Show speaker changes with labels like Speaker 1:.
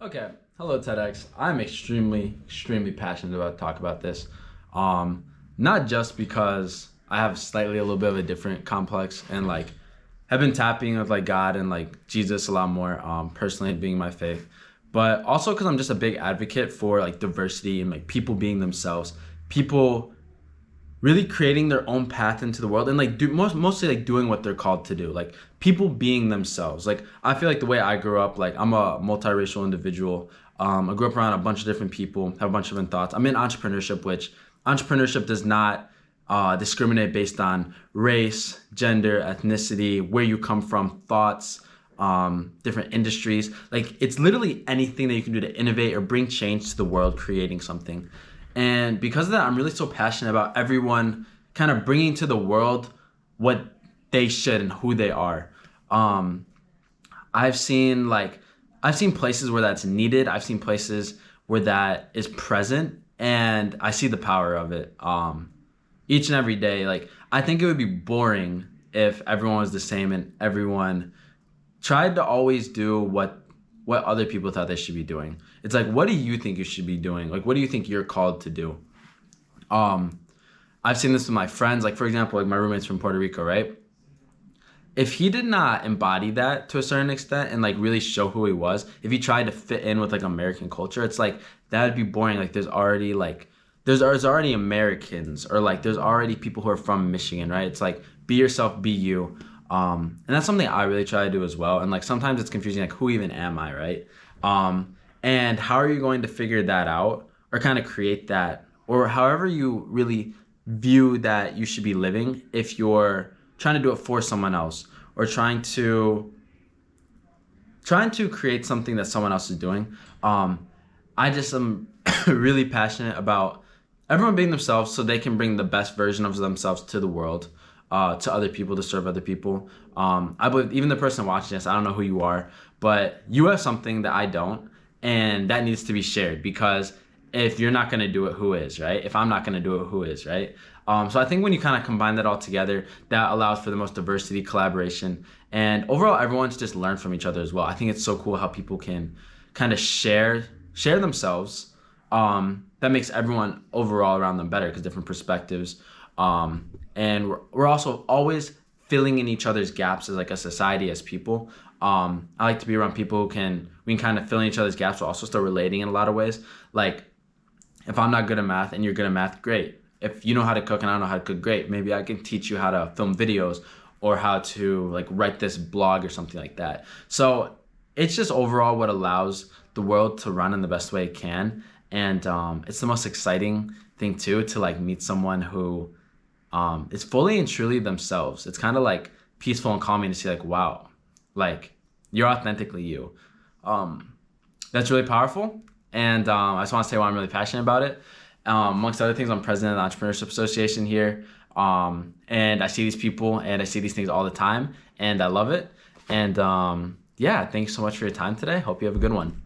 Speaker 1: Okay, hello TedX. I'm extremely passionate about talk about this. Not just because I have slightly a little bit of a different complex and like have been tapping with like God and like Jesus a lot more, personally being my faith, but also because I'm just a big advocate for like diversity and like people being themselves, people really creating their own path into the world and like mostly like doing what they're called to do, like people being themselves. Like I feel like the way I grew up, like I'm a multiracial individual. I grew up around a bunch of different people, have a bunch of different thoughts. I'm in entrepreneurship, which entrepreneurship does not discriminate based on race, gender, ethnicity, where you come from, thoughts, different industries. Like it's literally anything that you can do to innovate or bring change to the world, creating something. And because of that, I'm really so passionate about everyone kind of bringing to the world what they should and who they are. Um, I've seen like I've seen places where that's needed. I've seen places where that is present, and I see the power of it. Each and every day. Like I think it would be boring if everyone was the same and everyone tried to always do what other people thought they should be doing. It's like, what do you think you should be doing? Like, what do you think you're called to do? Um, I've seen this with my friends. Like, for example, like my roommate's from Puerto Rico, right? If he did not embody that to a certain extent and like really show who he was, if he tried to fit in with like American culture, it's like that would be boring. Like, there's already Americans, or like there's already people who are from Michigan, right? It's like be yourself, be you. And that's something I really try to do as well. And like sometimes it's confusing, like who even am I, right? And how are you going to figure that out or kind of create that, or however you really view that you should be living if you're trying to do it for someone else or trying to create something that someone else is doing. I just am really passionate about everyone being themselves so they can bring the best version of themselves to the world, to other people, to serve other people. I believe even the person watching this, I don't know who you are, but you have something that I don't, and that needs to be shared because if you're not going to do it, who is, right? If I'm not going to do it, who is, right? So I think when you kind of combine that all together, that allows for the most diversity, collaboration, and overall everyone's just learn from each other as well. I think it's so cool how people can kind of share themselves. That makes everyone overall around them better because different perspectives. And we're also always filling in each other's gaps as like a society, as people. I like to be around people we can kind of fill in each other's gaps, but also still relating in a lot of ways. Like if I'm not good at math and you're good at math, great. If you know how to cook and I don't know how to cook, great. Maybe I can teach you how to film videos or how to like write this blog or something like that. So it's just overall what allows the world to run in the best way it can. And it's the most exciting thing too, to like meet someone who is fully and truly themselves. It's kind of like peaceful and calming to see like, wow, like you're authentically you. That's really powerful. And I just want to say why I'm really passionate about it. Amongst other things, I'm president of the Entrepreneurship Association here. And I see these people and I see these things all the time and I love it. And yeah, thanks so much for your time today. Hope you have a good one.